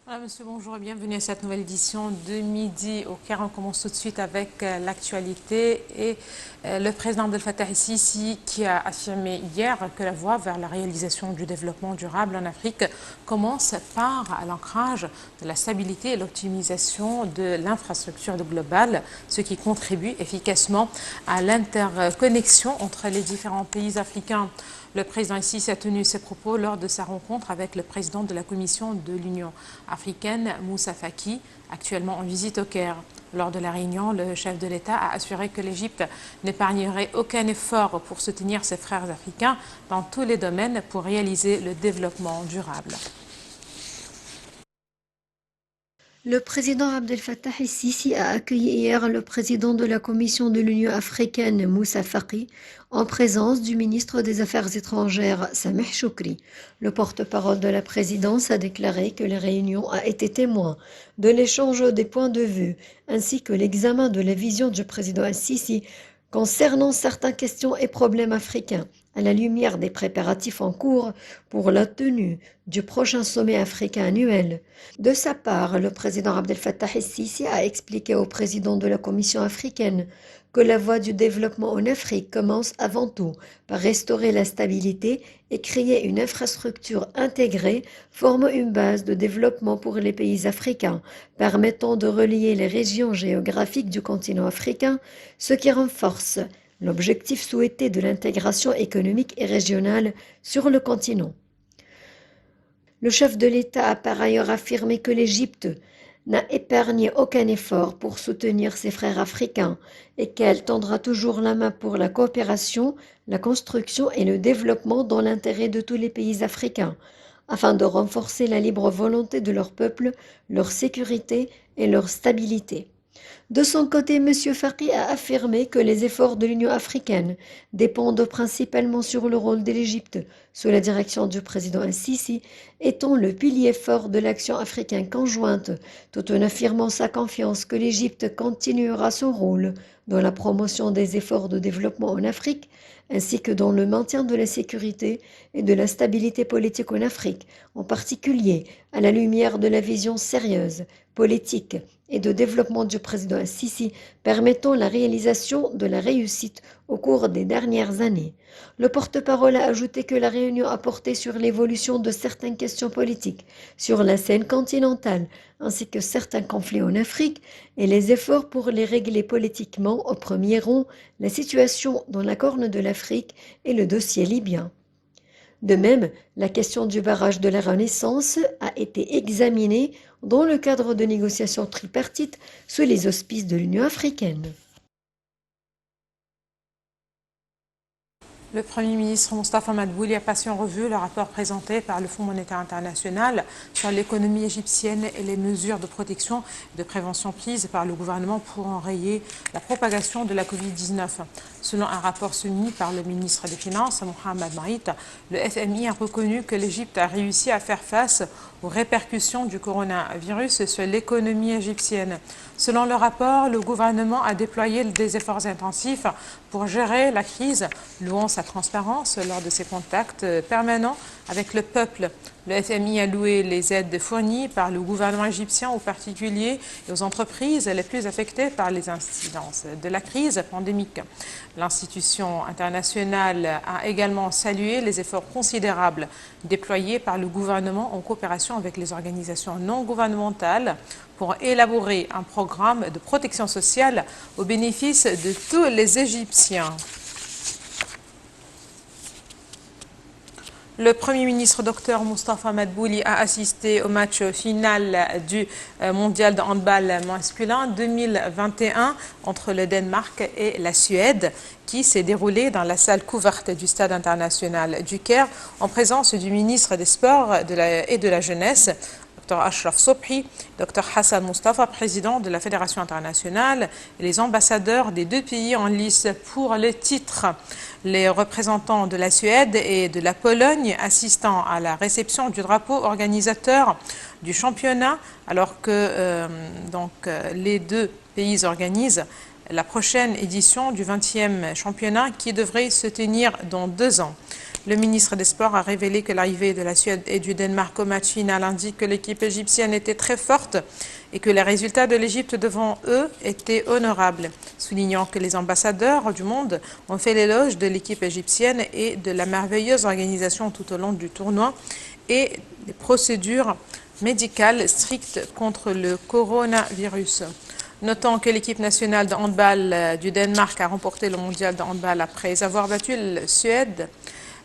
Voilà, monsieur, bonjour et bienvenue à cette nouvelle édition de Midi au Caire. On commence tout de suite avec l'actualité et le président Abdel Fattah el-Sisi qui a affirmé hier que la voie vers la réalisation du développement durable en Afrique commence par l'ancrage de la stabilité et l'optimisation de l'infrastructure globale, ce qui contribue efficacement à l'interconnexion entre les différents pays africains. Le président Sisi a tenu ses propos lors de sa rencontre avec le président de la Commission de l'Union africaine, Moussa Faki, actuellement en visite au Caire. Lors de la réunion, le chef de l'État a assuré que l'Égypte n'épargnerait aucun effort pour soutenir ses frères africains dans tous les domaines pour réaliser le développement durable. Le président Abdel Fattah el-Sisi a accueilli hier le président de la Commission de l'Union africaine, Moussa Faki, en présence du ministre des Affaires étrangères, Sameh Choukri. Le porte-parole de la présidence a déclaré que la réunion a été témoin de l'échange des points de vue, ainsi que l'examen de la vision du président el-Sisi concernant certaines questions et problèmes africains, à la lumière des préparatifs en cours pour la tenue du prochain sommet africain annuel. De sa part, le président Abdel Fattah el-Sisi a expliqué au président de la Commission africaine que la voie du développement en Afrique commence avant tout par restaurer la stabilité et créer une infrastructure intégrée forme une base de développement pour les pays africains, permettant de relier les régions géographiques du continent africain, ce qui renforce l'objectif souhaité de l'intégration économique et régionale sur le continent. Le chef de l'État a par ailleurs affirmé que l'Égypte n'a épargné aucun effort pour soutenir ses frères africains et qu'elle tendra toujours la main pour la coopération, la construction et le développement dans l'intérêt de tous les pays africains, afin de renforcer la libre volonté de leur peuple, leur sécurité et leur stabilité. De son côté, M. Faki a affirmé que les efforts de l'Union africaine dépendent principalement sur le rôle de l'Égypte, sous la direction du président el-Sisi, étant le pilier fort de l'action africaine conjointe, tout en affirmant sa confiance que l'Égypte continuera son rôle dans la promotion des efforts de développement en Afrique, ainsi que dans le maintien de la sécurité et de la stabilité politique en Afrique, en particulier à la lumière de la vision sérieuse, politique et de développement du président el-Sisi permettant la réalisation de la réussite au cours des dernières années. Le porte-parole a ajouté que la réunion a porté sur l'évolution de certaines questions politiques sur la scène continentale, ainsi que certains conflits en Afrique et les efforts pour les régler politiquement, au premier rang la situation dans la Corne de l'Afrique et le dossier libyen. De même, la question du barrage de la Renaissance a été examinée dans le cadre de négociations tripartites sous les auspices de l'Union africaine. Le Premier ministre Moustapha Madbouli a passé en revue le rapport présenté par le Fonds monétaire international sur l'économie égyptienne et les mesures de protection et de prévention prises par le gouvernement pour enrayer la propagation de la Covid-19. Selon un rapport soumis par le ministre des Finances, Mohamed Maït, le FMI a reconnu que l'Égypte a réussi à faire face aux répercussions du coronavirus sur l'économie égyptienne. Selon le rapport, le gouvernement a déployé des efforts intensifs pour gérer la crise, louant sa transparence lors de ses contacts permanents avec le peuple. Le FMI a loué les aides fournies par le gouvernement égyptien aux particuliers et aux entreprises les plus affectées par les incidences de la crise pandémique. L'institution internationale a également salué les efforts considérables déployés par le gouvernement en coopération avec les organisations non gouvernementales pour élaborer un programme de protection sociale au bénéfice de tous les Égyptiens. Le Premier ministre Dr Moustapha Madbouli a assisté au match final du mondial de handball masculin 2021 entre le Danemark et la Suède qui s'est déroulé dans la salle couverte du Stade international du Caire en présence du ministre des Sports et de la Jeunesse, Dr Ashraf Sobhi, Dr Hassan Mustafa, président de la Fédération internationale, et les ambassadeurs des deux pays en lice pour le titre. Les représentants de la Suède et de la Pologne assistant à la réception du drapeau organisateur du championnat, alors que les deux pays organisent la prochaine édition du 20e championnat qui devrait se tenir dans 2 ans. Le ministre des Sports a révélé que l'arrivée de la Suède et du Danemark au match final indique que l'équipe égyptienne était très forte et que les résultats de l'Égypte devant eux étaient honorables, soulignant que les ambassadeurs du monde ont fait l'éloge de l'équipe égyptienne et de la merveilleuse organisation tout au long du tournoi et des procédures médicales strictes contre le coronavirus. Notons que l'équipe nationale de handball du Danemark a remporté le mondial de handball après avoir battu la Suède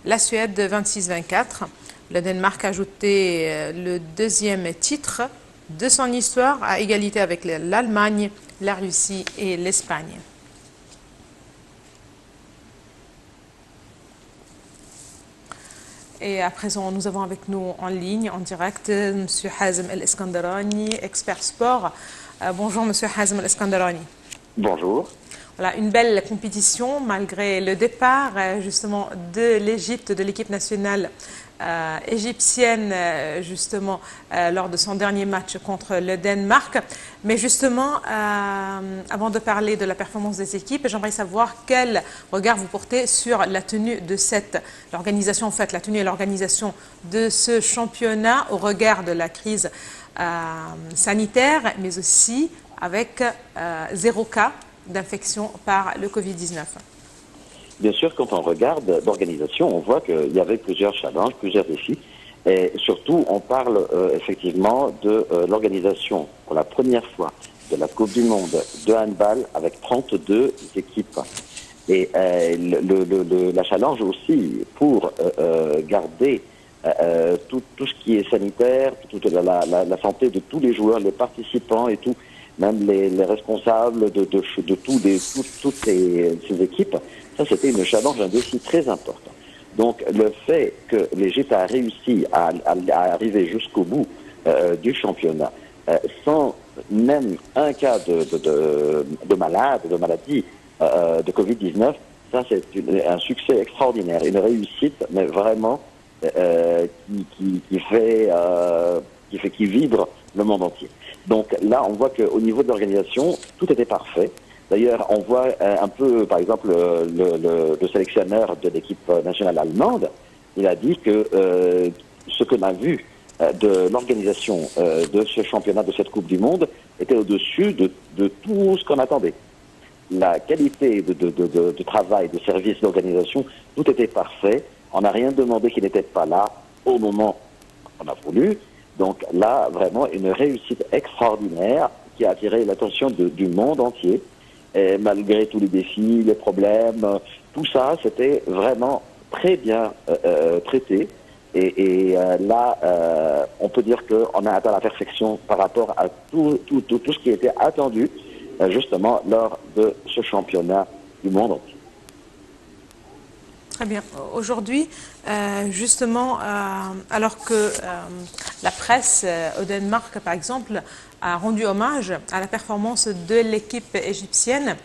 26-24. Le Danemark a ajouté le deuxième titre de son histoire à égalité avec l'Allemagne, la Russie et l'Espagne. Et à présent, nous avons avec nous en ligne, en direct, M. Hazem El-Eskandarani, expert sport. Bonjour, M. Hazem El-Eskandarani. Bonjour. Voilà, une belle compétition malgré le départ justement de l'Égypte, de l'équipe nationale égyptienne justement lors de son dernier match contre le Danemark. Mais justement, avant de parler de la performance des équipes, j'aimerais savoir quel regard vous portez sur la tenue de l'organisation, en fait, la tenue et l'organisation de ce championnat au regard de la crise sanitaire, mais aussi avec 0 cas d'infection par le Covid-19. Bien sûr, quand on regarde l'organisation, on voit qu'il y avait plusieurs challenges, plusieurs défis. Et surtout, on parle effectivement de l'organisation pour la première fois de la Coupe du Monde de handball avec 32 équipes. Et la challenge aussi pour garder tout ce qui est sanitaire, toute la santé de tous les joueurs, les participants et tout, même les responsables de toutes ces équipes, ça c'était une challenge, un défi très important. Donc le fait que l'Égypte a réussi à arriver jusqu'au bout du championnat, sans même un cas de maladie de Covid-19, ça c'est un succès extraordinaire, une réussite, mais vraiment qui vibre le monde entier. Donc là, on voit qu'au niveau de l'organisation, tout était parfait. D'ailleurs, on voit un peu, par exemple, le sélectionneur de l'équipe nationale allemande, il a dit que ce qu'on a vu de l'organisation de ce championnat, de cette Coupe du Monde, était au-dessus de tout ce qu'on attendait. La qualité de travail, de service, d'organisation, tout était parfait. On n'a rien demandé qui n'était pas là au moment qu'on a voulu. Donc là, vraiment une réussite extraordinaire qui a attiré l'attention du monde entier. Et malgré tous les défis, les problèmes, tout ça, c'était vraiment très bien traité. Et là, on peut dire qu'on a atteint la perfection par rapport à tout ce qui était attendu justement lors de ce championnat du monde entier. Très bien. Aujourd'hui, justement, alors que la presse au Danemark, par exemple, a rendu hommage à la performance de l'équipe égyptienne,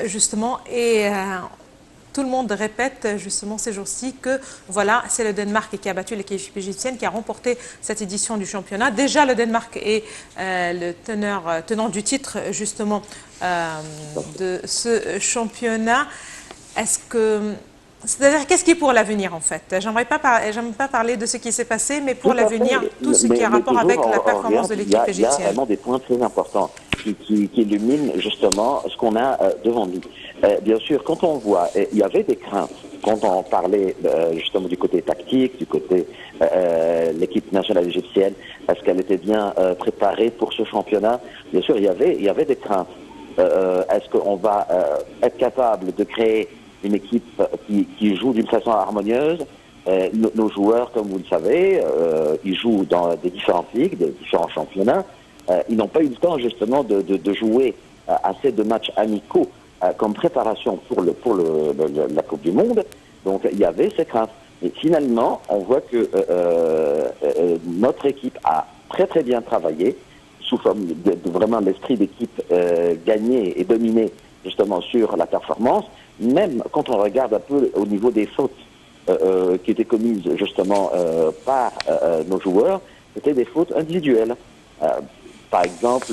justement, et tout le monde répète justement ces jours-ci que voilà, c'est le Danemark qui a battu l'équipe égyptienne, qui a remporté cette édition du championnat. Déjà, le Danemark est le tenant du titre justement de ce championnat. C'est-à-dire, qu'est-ce qui est pour l'avenir en fait? J'aimerais pas parler de ce qui s'est passé, mais pour l'avenir, tout ce qui a rapport avec la performance de l'équipe égyptienne. Il y a vraiment des points très importants qui illuminent justement ce qu'on a devant nous. Bien sûr, quand on voit, il y avait des craintes quand on parlait justement du côté tactique, du côté l'équipe nationale égyptienne, est-ce qu'elle était bien préparée pour ce championnat? Bien sûr, il y avait des craintes. Est-ce qu'on va être capable de créer une équipe qui joue d'une façon harmonieuse? Nos joueurs, comme vous le savez, ils jouent dans des différentes ligues, des différents championnats. Ils n'ont pas eu le temps justement de jouer assez de matchs amicaux comme préparation pour la Coupe du Monde. Donc il y avait ces craintes. Et finalement, on voit que notre équipe a très très bien travaillé sous forme de vraiment l'esprit d'équipe gagner et dominer justement sur la performance. Même quand on regarde un peu au niveau des fautes qui étaient commises justement par nos joueurs, c'était des fautes individuelles. Par exemple,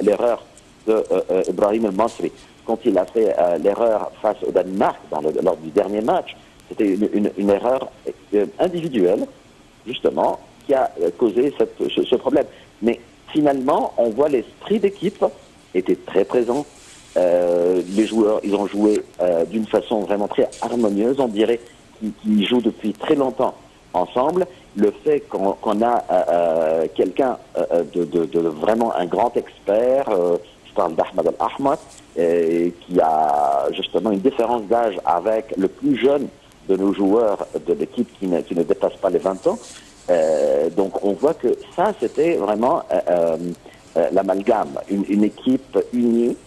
l'erreur de Ibrahim El Masri, quand il a fait l'erreur face au Danemark lors du dernier match, C'était une erreur individuelle, justement, qui a causé ce problème. Mais finalement, on voit l'esprit d'équipe était très présent. Les joueurs, ils ont joué d'une façon vraiment très harmonieuse, on dirait qu'ils jouent depuis très longtemps ensemble. Le fait qu'on a quelqu'un de vraiment un grand expert, je parle d'Ahmed Al-Ahmad, qui a justement une différence d'âge avec le plus jeune de nos joueurs de l'équipe qui ne dépasse pas les 20 ans. Donc on voit que ça, c'était vraiment l'amalgame, une équipe unie,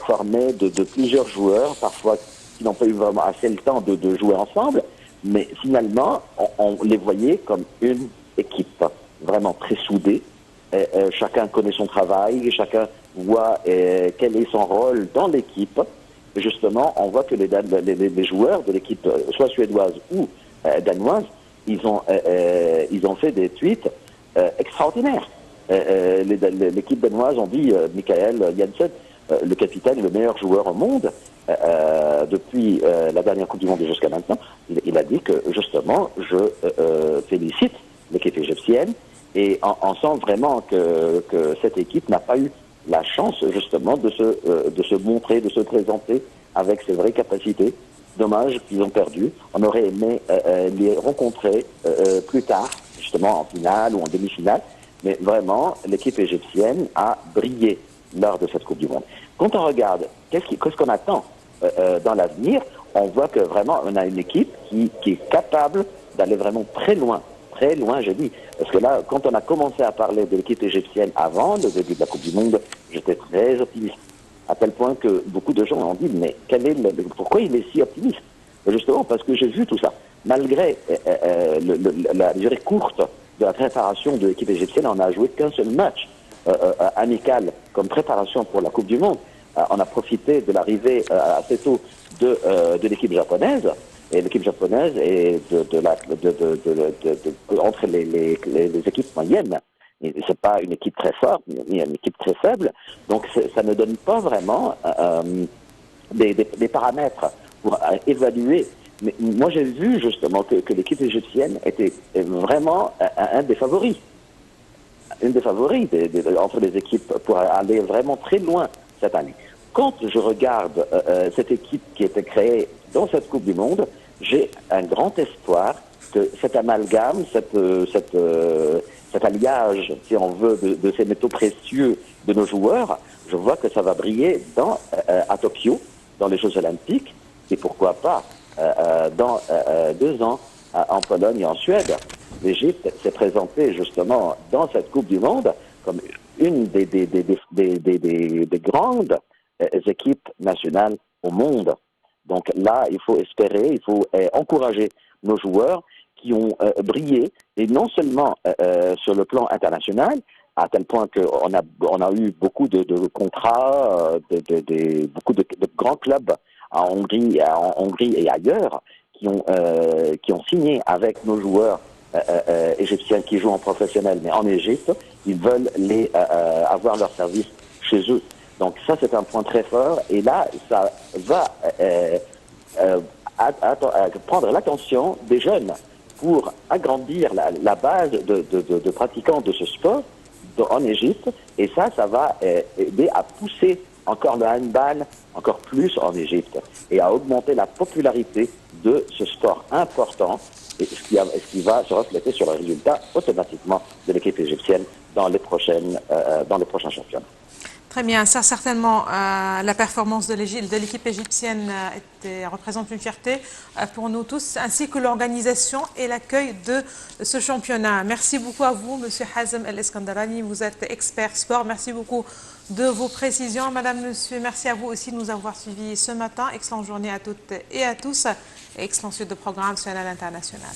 formée de plusieurs joueurs, parfois qui n'ont pas eu vraiment assez le temps de jouer ensemble, mais finalement, on les voyait comme une équipe, vraiment très soudée. Chacun connaît son travail, chacun voit quel est son rôle dans l'équipe. Justement, on voit que les joueurs de l'équipe, soit suédoise ou danoise, ils ont fait des tweets extraordinaires. L'équipe danoise, on dit Mikael Jensen, le capitaine, le meilleur joueur au monde, depuis la dernière Coupe du Monde jusqu'à maintenant, il a dit que justement, je félicite l'équipe égyptienne et on sent vraiment que cette équipe n'a pas eu la chance justement de se montrer, de se présenter avec ses vraies capacités. Dommage qu'ils ont perdu. On aurait aimé les rencontrer plus tard, justement en finale ou en demi-finale, mais vraiment l'équipe égyptienne a brillé lors de cette Coupe du Monde. Quand on regarde qu'est-ce qu'on attend dans l'avenir, on voit que vraiment on a une équipe qui est capable d'aller vraiment très loin, j'ai dit. Parce que là, quand on a commencé à parler de l'équipe égyptienne avant le début de la Coupe du Monde, j'étais très optimiste. À tel point que beaucoup de gens ont dit, mais pourquoi il est si optimiste? Justement, parce que j'ai vu tout ça. Malgré la durée courte de la préparation de l'équipe égyptienne, on n'a joué qu'un seul match amical comme préparation pour la Coupe du Monde. On a profité de l'arrivée assez tôt de l'équipe japonaise. Et l'équipe japonaise est entre les équipes moyennes. C'est pas une équipe très forte, ni une équipe très faible. Donc ça ne donne pas vraiment des paramètres pour évaluer. Mais moi j'ai vu justement que l'équipe égyptienne était vraiment un des favoris. Une des favoris entre les équipes pour aller vraiment très loin cette année. Quand je regarde cette équipe qui était créée dans cette Coupe du Monde, j'ai un grand espoir que cet amalgame, cet alliage, si on veut, de ces métaux précieux de nos joueurs, je vois que ça va briller à Tokyo, dans les Jeux Olympiques, et pourquoi pas dans 2 ans en Pologne et en Suède. L'Égypte s'est présentée justement dans cette Coupe du Monde comme une des grandes équipes nationales au monde. Donc là, il faut espérer, il faut encourager nos joueurs qui ont brillé, et non seulement sur le plan international, à tel point qu'on a eu beaucoup de contrats, beaucoup de grands clubs en Hongrie et ailleurs qui ont signé avec nos joueurs égyptiens qui jouent en professionnel, mais en Égypte, ils veulent avoir leur service chez eux. Donc ça, c'est un point très fort, et là, ça va prendre l'attention des jeunes pour agrandir la base de pratiquants de ce sport en Égypte, et ça va aider à pousser encore le handball encore plus en Égypte et à augmenter la popularité de ce sport important, et ce qui va se refléter sur le résultat automatiquement de l'équipe égyptienne dans les prochains championnats. Très bien, ça certainement, la performance de l'équipe égyptienne représente une fierté pour nous tous, ainsi que l'organisation et l'accueil de ce championnat. Merci beaucoup à vous, Monsieur Hazem El Eskandarani, vous êtes expert sport. Merci beaucoup de vos précisions, Madame, Monsieur. Merci à vous aussi de nous avoir suivis ce matin. Excellente journée à toutes et à tous, et excellent suite de programme sur Canal International.